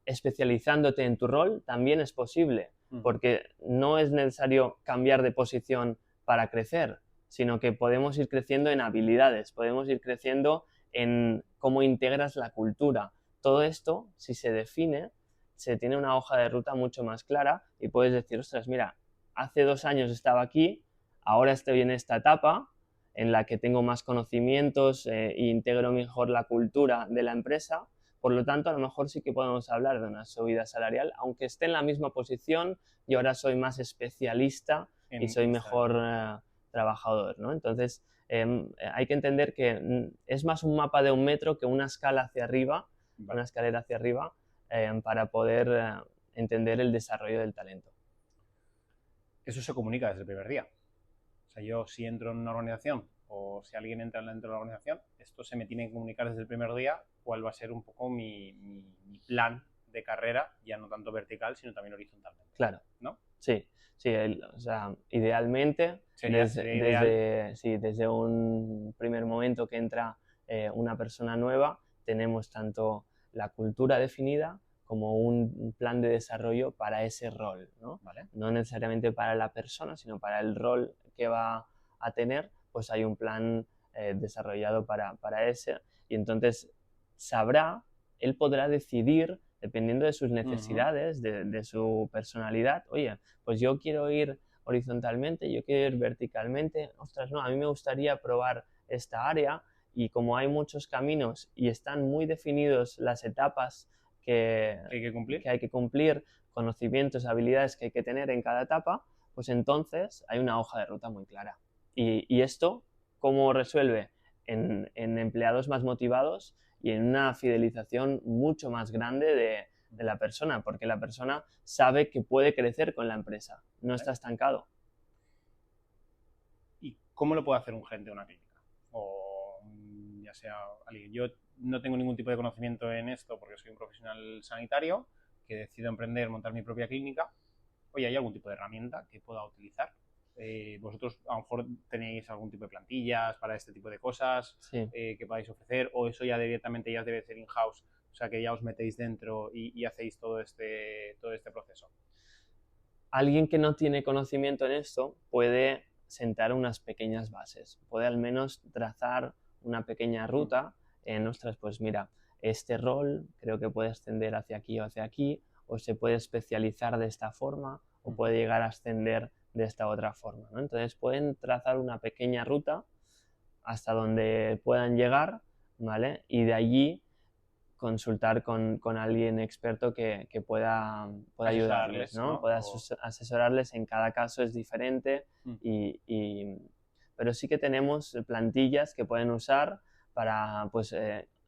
[SPEAKER 1] especializándote en tu rol, también es posible, porque no es necesario cambiar de posición para crecer, sino que podemos ir creciendo en habilidades, podemos ir creciendo en cómo integras la cultura. Todo esto, si se define, se tiene una hoja de ruta mucho más clara y puedes decir, ostras, mira, hace 2 años estaba aquí, ahora estoy en esta etapa en la que tengo más conocimientos e integro mejor la cultura de la empresa. Por lo tanto, a lo mejor sí que podemos hablar de una subida salarial, aunque esté en la misma posición y ahora soy más especialista y soy mejor trabajador, ¿no? Entonces, hay que entender que es más un mapa de 1 metro que una escala hacia arriba, una escalera hacia arriba, para poder entender el desarrollo del talento.
[SPEAKER 2] Eso se comunica desde el primer día. O sea, yo si entro en una organización o si alguien entra dentro de la organización, esto se me tiene que comunicar desde el primer día cuál va a ser un poco mi plan de carrera, ya no tanto vertical, sino también horizontalmente.
[SPEAKER 1] Claro.
[SPEAKER 2] ¿No?
[SPEAKER 1] Sí, o sea, idealmente, desde un primer momento que entra una persona nueva, tenemos tanto la cultura definida como un plan de desarrollo para ese rol, ¿no?
[SPEAKER 2] ¿Vale?
[SPEAKER 1] No necesariamente para la persona, sino para el rol que va a tener, pues hay un plan desarrollado para ese, y entonces él podrá decidir, dependiendo de sus necesidades, de su personalidad, oye, pues yo quiero ir horizontalmente, yo quiero ir verticalmente, ostras, no, a mí me gustaría probar esta área, y como hay muchos caminos y están muy definidos las etapas que hay que cumplir, conocimientos, habilidades que hay que tener en cada etapa, pues entonces hay una hoja de ruta muy clara. Y esto, ¿cómo resuelve? en empleados más motivados y en una fidelización mucho más grande de la persona, porque la persona sabe que puede crecer con la empresa, no está estancado.
[SPEAKER 2] ¿Y cómo lo puede hacer un gerente de una clínica? O ya sea alguien. Yo no tengo ningún tipo de conocimiento en esto porque soy un profesional sanitario que decido emprender, montar mi propia clínica. Oye, ¿hay algún tipo de herramienta que pueda utilizar? Vosotros a lo mejor tenéis algún tipo de plantillas para este tipo de cosas
[SPEAKER 1] Sí.
[SPEAKER 2] Que podáis ofrecer, o eso ya directamente ya debe ser in-house, o sea que ya os metéis dentro y hacéis todo este proceso.
[SPEAKER 1] Alguien que no tiene conocimiento en esto puede sentar unas pequeñas bases, puede al menos trazar una pequeña ruta en, ostras, pues mira, este rol creo que puede ascender hacia aquí o hacia aquí, o se puede especializar de esta forma, o puede llegar a ascender de esta otra forma, ¿no? Entonces pueden trazar una pequeña ruta hasta donde puedan llegar, ¿vale? Y de allí consultar con alguien experto que pueda ayudarles, ¿no?
[SPEAKER 2] ¿no?
[SPEAKER 1] Pueda asesorarles. En cada caso es diferente, pero sí que tenemos plantillas que pueden usar para, pues,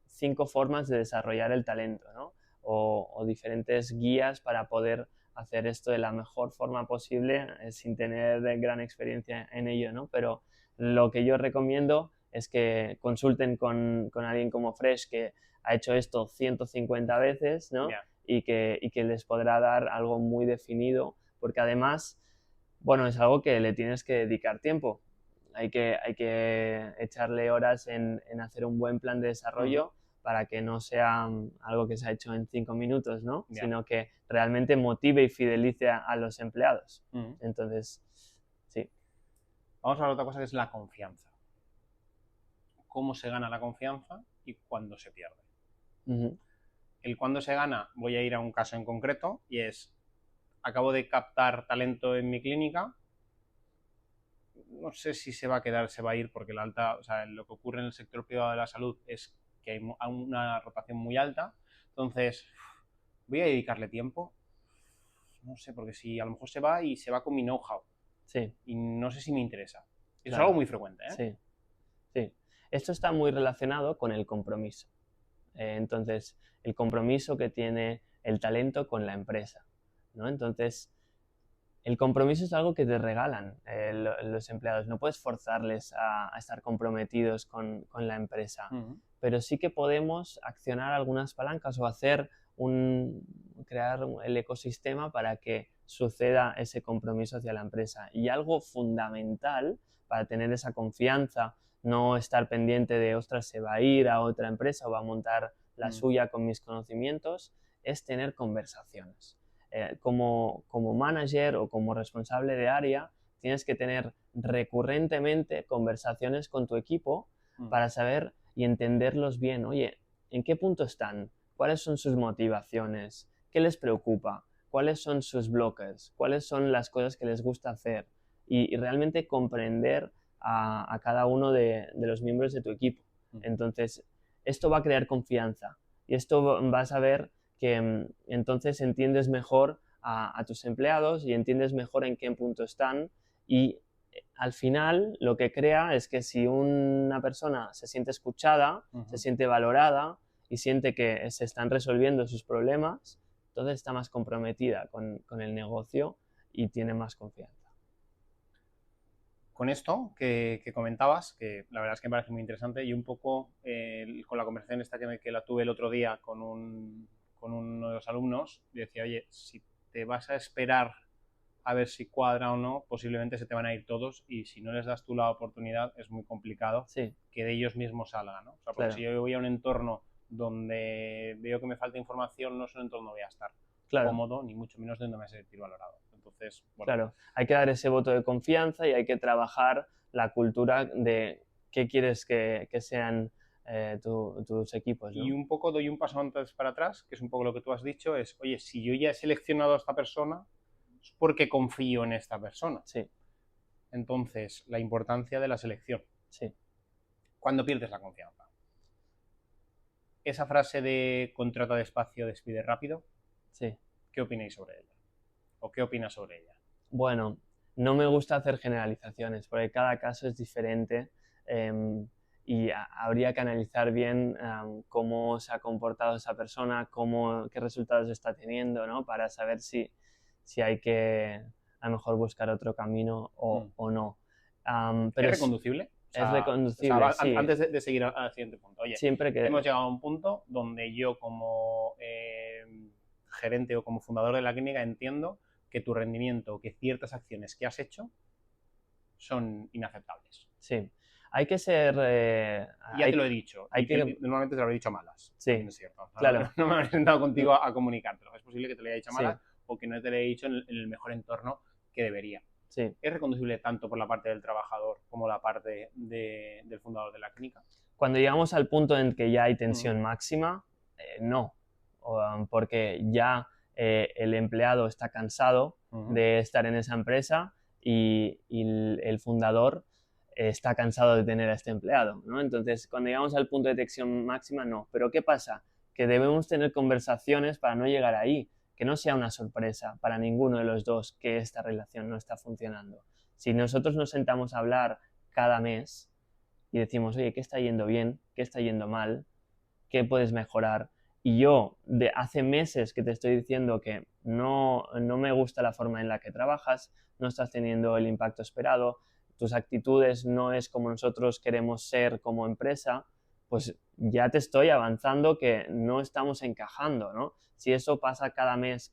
[SPEAKER 1] 5 formas de desarrollar el talento, ¿no? O diferentes guías para poder hacer esto de la mejor forma posible sin tener gran experiencia en ello, ¿no? Pero lo que yo recomiendo es que consulten con alguien como Fresh, que ha hecho esto 150 veces, ¿no?
[SPEAKER 2] Yeah.
[SPEAKER 1] Y que les podrá dar algo muy definido, porque además, bueno, es algo que le tienes que dedicar tiempo. Hay que echarle horas en hacer un buen plan de desarrollo para que no sea algo que se ha hecho en 5 minutos, ¿no?
[SPEAKER 2] Yeah.
[SPEAKER 1] Sino que realmente motive y fidelice a los empleados. Entonces, sí.
[SPEAKER 2] Vamos a hablar de otra cosa que es la confianza. ¿Cómo se gana la confianza y cuándo se pierde? El cuándo se gana, voy a ir a un caso en concreto, y es, acabo de captar talento en mi clínica, no sé si se va a quedar, se va a ir, porque la alta, o sea, lo que ocurre en el sector privado de la salud es que hay una rotación muy alta, entonces, ¿voy a dedicarle tiempo? No sé, porque si a lo mejor se va y se va con mi know-how,
[SPEAKER 1] sí,
[SPEAKER 2] y no sé si me interesa. Eso
[SPEAKER 1] claro.
[SPEAKER 2] Es algo muy frecuente, ¿eh?
[SPEAKER 1] Sí, sí. Esto está muy relacionado con el compromiso. Entonces, el compromiso que tiene el talento con la empresa, ¿no? Entonces, el compromiso es algo que te regalan los empleados. No puedes forzarles a estar comprometidos con la empresa, pero sí que podemos accionar algunas palancas o crear el ecosistema para que suceda ese compromiso hacia la empresa. Y algo fundamental para tener esa confianza, no estar pendiente de, ostras, se va a ir a otra empresa o va a montar la suya con mis conocimientos, es tener conversaciones. Como manager o como responsable de área, tienes que tener recurrentemente conversaciones con tu equipo para saber y entenderlos bien. Oye, ¿en qué punto están? ¿Cuáles son sus motivaciones? ¿Qué les preocupa? ¿Cuáles son sus blockers? ¿Cuáles son las cosas que les gusta hacer? Y realmente comprender a cada uno de los miembros de tu equipo. Entonces, esto va a crear confianza y esto vas a ver que entonces entiendes mejor a tus empleados y entiendes mejor en qué punto están, y al final lo que crea es que si una persona se siente escuchada, se siente valorada y siente que se están resolviendo sus problemas, entonces está más comprometida con el negocio y tiene más confianza.
[SPEAKER 2] Con esto que comentabas, que la verdad es que me parece muy interesante, y un poco con la conversación esta que la tuve el otro día con uno de los alumnos, y decía, oye, si te vas a esperar a ver si cuadra o no, posiblemente se te van a ir todos, y si no les das tú la oportunidad es muy complicado que de ellos mismos salga, ¿no? O sea, porque si yo voy a un entorno donde veo que me falta información, no es un entorno donde voy a estar cómodo, ni mucho menos donde me voy a sentir valorado. Entonces, bueno.
[SPEAKER 1] Claro, hay que dar ese voto de confianza y hay que trabajar la cultura de qué quieres que sean tus equipos, ¿no?
[SPEAKER 2] Y un poco doy un paso antes para atrás, que es un poco lo que tú has dicho, es, oye, si yo ya he seleccionado a esta persona, es porque confío en esta persona.
[SPEAKER 1] Sí.
[SPEAKER 2] Entonces, la importancia de la selección.
[SPEAKER 1] Sí.
[SPEAKER 2] ¿Cuándo pierdes la confianza? Esa frase de contrata despacio, despide rápido,
[SPEAKER 1] sí.
[SPEAKER 2] ¿Qué opináis sobre ella? ¿O qué opinas sobre ella?
[SPEAKER 1] Bueno, no me gusta hacer generalizaciones porque cada caso es diferente habría que analizar bien cómo se ha comportado esa persona, qué resultados está teniendo, ¿no? Para saber si hay que a lo mejor buscar otro camino o no. Pero
[SPEAKER 2] ¿Es reconducible?
[SPEAKER 1] Es reconducible, sí.
[SPEAKER 2] Antes de seguir al siguiente punto. Oye,
[SPEAKER 1] siempre que...
[SPEAKER 2] hemos llegado a un punto donde yo como gerente o como fundador de la clínica entiendo que tu rendimiento, que ciertas acciones que has hecho son inaceptables.
[SPEAKER 1] Sí. Hay que ser...
[SPEAKER 2] ya te lo he dicho. Normalmente te lo he dicho a malas.
[SPEAKER 1] Sí,
[SPEAKER 2] es cierto. O sea,
[SPEAKER 1] claro.
[SPEAKER 2] No me he sentado contigo a comunicártelo. Es posible que te lo haya dicho a malas o que no te lo haya dicho en el mejor entorno que debería.
[SPEAKER 1] Sí.
[SPEAKER 2] ¿Es reconducible tanto por la parte del trabajador como la parte del fundador de la clínica?
[SPEAKER 1] Cuando llegamos al punto en que ya hay tensión máxima, no. Porque ya el empleado está cansado de estar en esa empresa y el fundador está cansado de tener a este empleado, ¿no? Entonces, cuando llegamos al punto de tensión máxima, no. Pero ¿qué pasa? Que debemos tener conversaciones para no llegar ahí, que no sea una sorpresa para ninguno de los dos que esta relación no está funcionando. Si nosotros nos sentamos a hablar cada mes y decimos, oye, ¿qué está yendo bien? ¿Qué está yendo mal? ¿Qué puedes mejorar? Y yo de hace meses que te estoy diciendo que no me gusta la forma en la que trabajas, no estás teniendo el impacto esperado, tus actitudes no es como nosotros queremos ser como empresa, pues ya te estoy avanzando que no estamos encajando, ¿no? Si eso pasa cada mes,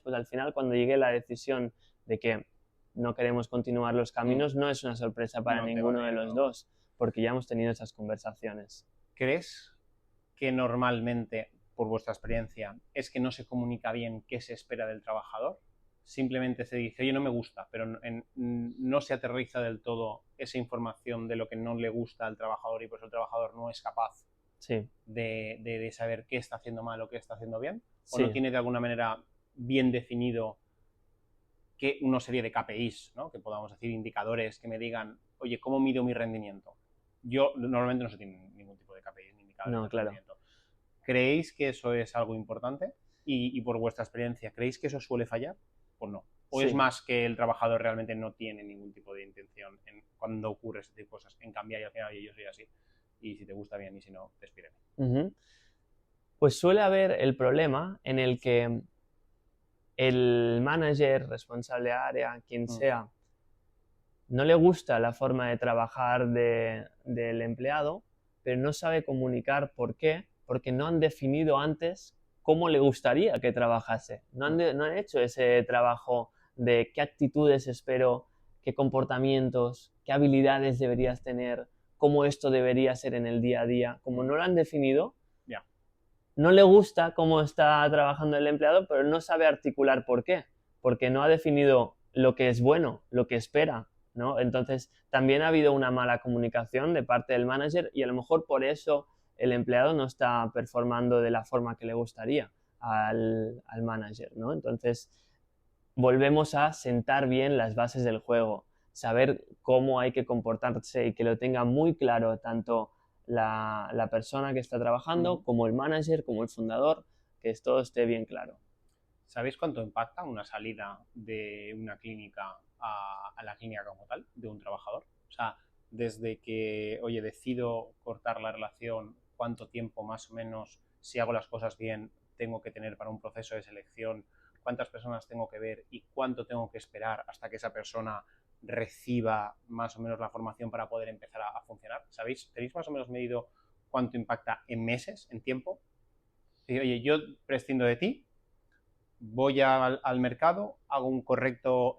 [SPEAKER 1] pues al final cuando llegue la decisión de que no queremos continuar los caminos, no es una sorpresa para ninguno de los dos, porque ya hemos tenido esas conversaciones.
[SPEAKER 2] ¿Crees que normalmente, por vuestra experiencia, es que no se comunica bien qué se espera del trabajador? Simplemente se dice, oye, no me gusta, pero no se aterriza del todo esa información de lo que no le gusta al trabajador y por eso el trabajador no es capaz de saber qué está haciendo mal o qué está haciendo bien, o no tiene de alguna manera bien definido que una serie de KPIs, ¿no? Que podamos decir, indicadores que me digan, oye, ¿cómo mido mi rendimiento? Yo normalmente no sé ningún tipo de KPIs ni indicadores de rendimiento. ¿Creéis que eso es algo importante? Y por vuestra experiencia, ¿creéis que eso suele fallar o no? ¿O es más que el trabajador realmente no tiene ningún tipo de intención cuando ocurre este tipo de cosas en cambiar y al final, oye, yo soy así y si te gusta bien y si no, despídeme?
[SPEAKER 1] Pues suele haber el problema en el que el manager, responsable de área, quien sea, no le gusta la forma de trabajar del empleado, pero no sabe comunicar por qué, porque no han definido antes cómo le gustaría que trabajase. No han hecho ese trabajo de qué actitudes espero, qué comportamientos, qué habilidades deberías tener, cómo esto debería ser en el día a día. Como no lo han definido, no le gusta cómo está trabajando el empleado, pero no sabe articular por qué, porque no ha definido lo que es bueno, lo que espera, ¿no? Entonces, también ha habido una mala comunicación de parte del manager y a lo mejor por eso el empleado no está performando de la forma que le gustaría al manager, ¿no? Entonces, volvemos a sentar bien las bases del juego, saber cómo hay que comportarse y que lo tenga muy claro tanto la persona que está trabajando como el manager, como el fundador, que todo esté bien claro.
[SPEAKER 2] ¿Sabéis cuánto impacta una salida de una clínica a la clínica como tal, de un trabajador? O sea, desde que, oye, decido cortar la relación, ¿cuánto tiempo más o menos, si hago las cosas bien, tengo que tener para un proceso de selección? ¿Cuántas personas tengo que ver y cuánto tengo que esperar hasta que esa persona reciba más o menos la formación para poder empezar a funcionar? ¿Sabéis? ¿Tenéis más o menos medido cuánto impacta en meses, en tiempo? Y, oye, yo prescindo de ti, voy al mercado, hago un correcto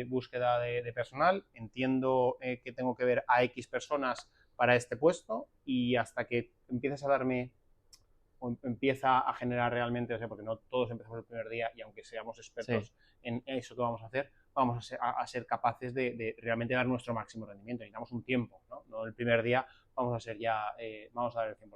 [SPEAKER 2] búsqueda de personal, entiendo que tengo que ver a X personas para este puesto y hasta que empiezas a darme o empieza a generar realmente, o sea, porque no todos empezamos el primer día y aunque seamos expertos en eso que vamos a hacer, vamos a ser capaces de realmente dar nuestro máximo rendimiento. Necesitamos un tiempo, ¿no? No el primer día vamos a ser ya, vamos a dar el 100%.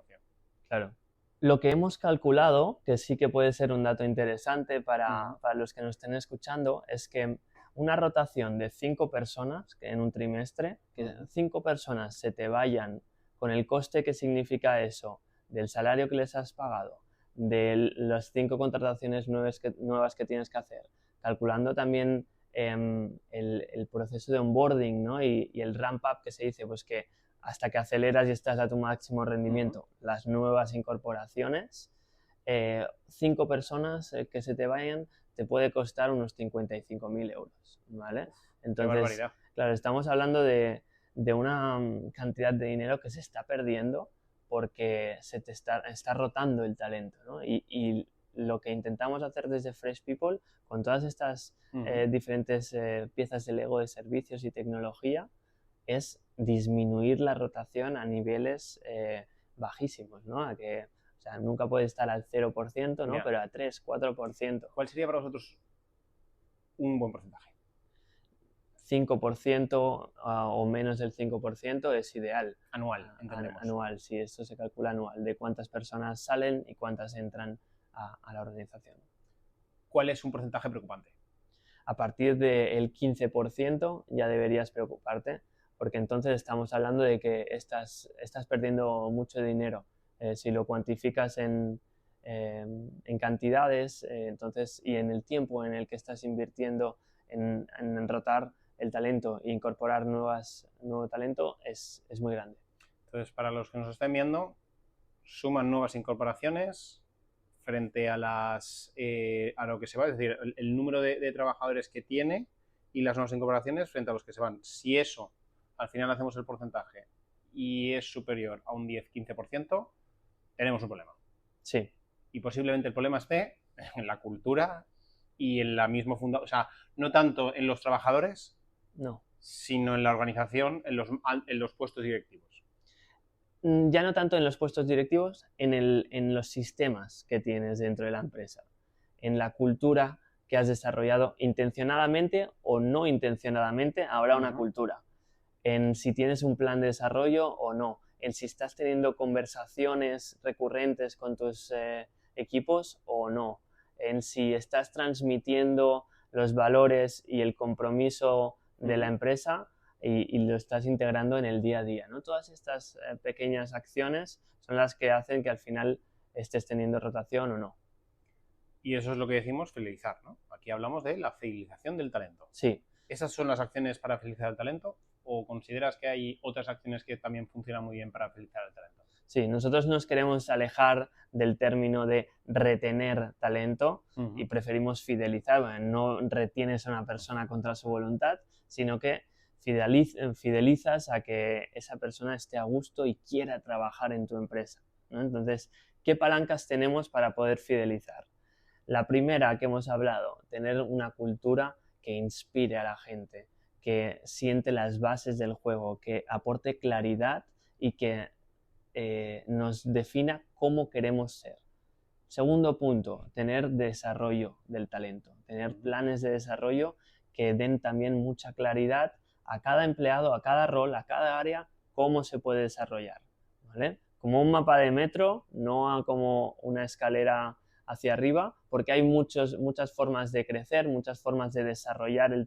[SPEAKER 1] Claro. Lo que hemos calculado, que sí que puede ser un dato interesante para los que nos estén escuchando, es que una rotación de 5 personas en un trimestre, que 5 personas se te vayan con el coste que significa eso, del salario que les has pagado, de las 5 contrataciones nuevas que tienes que hacer, calculando también el proceso de onboarding, ¿no? y el ramp up que se dice, pues que hasta que aceleras y estás a tu máximo rendimiento, las nuevas incorporaciones, 5 personas que se te vayan te puede costar unos 55.000 euros, ¿vale? Entonces, claro, estamos hablando de una cantidad de dinero que se está perdiendo porque se te está rotando el talento, ¿no? Y lo que intentamos hacer desde Fresh People, con todas estas diferentes piezas de Lego de servicios y tecnología, es disminuir la rotación a niveles bajísimos, ¿no? O sea, nunca puede estar al 0%, ¿no? Pero a 3, 4%.
[SPEAKER 2] ¿Cuál sería para vosotros un buen porcentaje?
[SPEAKER 1] 5% o menos del 5% es ideal.
[SPEAKER 2] Anual, entendemos.
[SPEAKER 1] Anual, sí, esto se calcula anual, de cuántas personas salen y cuántas entran a la organización.
[SPEAKER 2] ¿Cuál es un porcentaje preocupante?
[SPEAKER 1] A partir del 15% ya deberías preocuparte, porque entonces estamos hablando de que estás perdiendo mucho dinero. Si lo cuantificas en cantidades, entonces, y en el tiempo en el que estás invirtiendo en rotar el talento e incorporar nuevo talento, es muy grande.
[SPEAKER 2] Entonces, para los que nos estén viendo, suman nuevas incorporaciones frente a lo que se va, es decir, el número de trabajadores que tiene y las nuevas incorporaciones frente a los que se van. Si eso, al final hacemos el porcentaje y es superior a un 10-15%, tenemos un problema.
[SPEAKER 1] Sí.
[SPEAKER 2] Y posiblemente el problema esté en la cultura y en la misma fundación, o sea, no tanto en los trabajadores,
[SPEAKER 1] no,
[SPEAKER 2] sino en la organización, en los puestos directivos.
[SPEAKER 1] Ya no tanto en los puestos directivos, en los sistemas que tienes dentro de la empresa, en la cultura que has desarrollado intencionadamente o no intencionadamente, habrá una cultura. En si tienes un plan de desarrollo o no, en si estás teniendo conversaciones recurrentes con tus equipos o no, en si estás transmitiendo los valores y el compromiso de la empresa y lo estás integrando en el día a día, ¿no? Todas estas pequeñas acciones son las que hacen que al final estés teniendo rotación o no.
[SPEAKER 2] Y eso es lo que decimos fidelizar, ¿no? Aquí hablamos de la fidelización del talento.
[SPEAKER 1] Sí.
[SPEAKER 2] ¿Esas son las acciones para fidelizar el talento? ¿O consideras que hay otras acciones que también funcionan muy bien para fidelizar el talento?
[SPEAKER 1] Sí, nosotros nos queremos alejar del término de retener talento y preferimos fidelizar. Bueno, no retienes a una persona contra su voluntad, sino que fidelizas a que esa persona esté a gusto y quiera trabajar en tu empresa, ¿no? Entonces, ¿qué palancas tenemos para poder fidelizar? La primera que hemos hablado, tener una cultura que inspire a la gente, que siente las bases del juego, que aporte claridad y que nos defina cómo queremos ser. Segundo punto, tener desarrollo del talento, tener planes de desarrollo que den también mucha claridad a cada empleado, a cada rol, a cada área, cómo se puede desarrollar, ¿vale? Como un mapa de metro, no como una escalera hacia arriba, porque hay muchas formas de crecer, muchas formas de desarrollar el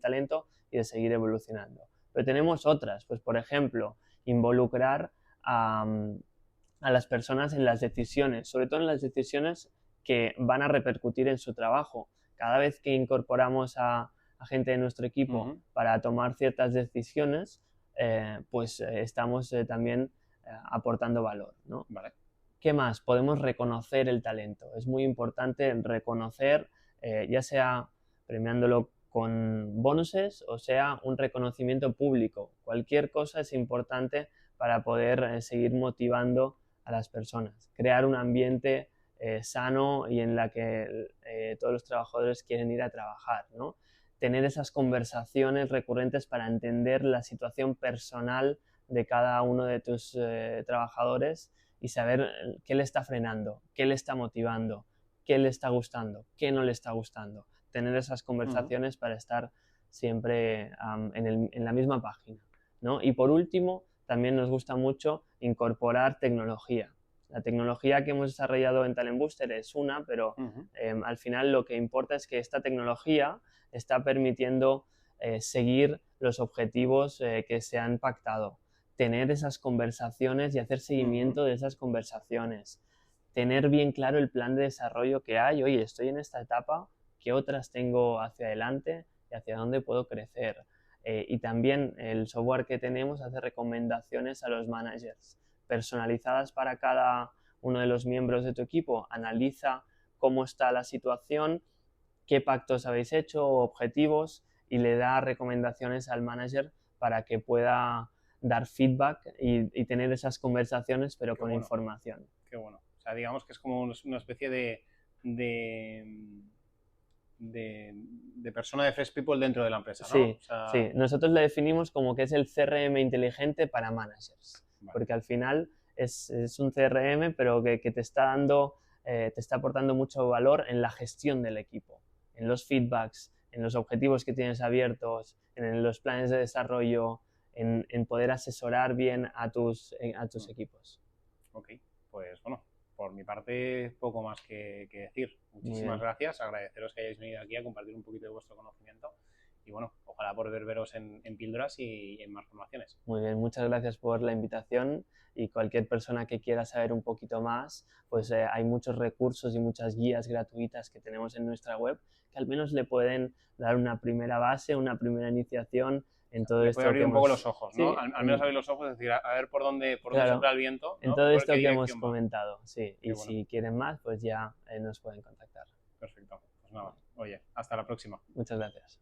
[SPEAKER 1] talento y de seguir evolucionando. Pero tenemos otras, pues por ejemplo, involucrar a las personas en las decisiones, sobre todo en las decisiones que van a repercutir en su trabajo. Cada vez que incorporamos a gente de nuestro equipo para tomar ciertas decisiones, pues estamos también aportando valor, ¿no?
[SPEAKER 2] Vale.
[SPEAKER 1] ¿Qué más? Podemos reconocer el talento. Es muy importante reconocer, ya sea premiándolo con bonuses o sea un reconocimiento público. Cualquier cosa es importante para poder seguir motivando a las personas. Crear un ambiente sano y en la que todos los trabajadores quieren ir a trabajar, ¿no? Tener esas conversaciones recurrentes para entender la situación personal de cada uno de tus trabajadores y saber qué le está frenando, qué le está motivando, qué le está gustando, qué no le está gustando. Tener esas conversaciones para estar siempre en la misma página, ¿no? Y por último, también nos gusta mucho incorporar tecnología. La tecnología que hemos desarrollado en Talent Booster es una, pero al final lo que importa es que esta tecnología está permitiendo seguir los objetivos que se han pactado. Tener esas conversaciones y hacer seguimiento de esas conversaciones. Tener bien claro el plan de desarrollo que hay. Oye, estoy en esta etapa, ¿qué otras tengo hacia adelante y hacia dónde puedo crecer? Y también el software que tenemos hace recomendaciones a los managers personalizadas para cada uno de los miembros de tu equipo. Analiza cómo está la situación, qué pactos habéis hecho, objetivos, y le da recomendaciones al manager para que pueda dar feedback y tener esas conversaciones, pero con información.
[SPEAKER 2] Qué bueno. O sea, digamos que es como una especie de persona de Fresh People dentro de la empresa, ¿no?
[SPEAKER 1] Sí,
[SPEAKER 2] o sea...
[SPEAKER 1] sí. Nosotros le definimos como que es el CRM inteligente para managers, porque al final es un CRM, pero que te está dando, te está aportando mucho valor en la gestión del equipo, en los feedbacks, en los objetivos que tienes abiertos, en los planes de desarrollo, en poder asesorar bien a tus equipos.
[SPEAKER 2] Ok, pues bueno, por mi parte poco más que decir. Muchísimas gracias, agradeceros que hayáis venido aquí a compartir un poquito de vuestro conocimiento y bueno, ojalá poder veros en Píldoras y en más formaciones.
[SPEAKER 1] Muy bien, muchas gracias por la invitación, y cualquier persona que quiera saber un poquito más, pues hay muchos recursos y muchas guías gratuitas que tenemos en nuestra web que al menos le pueden dar una primera base, una primera iniciación en todo esto.
[SPEAKER 2] Puede abrir un poco los ojos, ¿no?
[SPEAKER 1] Sí,
[SPEAKER 2] al menos abrir los ojos, es decir, a ver por dónde
[SPEAKER 1] claro,
[SPEAKER 2] sopla el viento, ¿no?
[SPEAKER 1] en todo esto que hemos comentado, sí. Y
[SPEAKER 2] bueno,
[SPEAKER 1] si quieren más, pues ya nos pueden contactar.
[SPEAKER 2] Perfecto. Pues nada, oye, hasta la próxima.
[SPEAKER 1] Muchas gracias.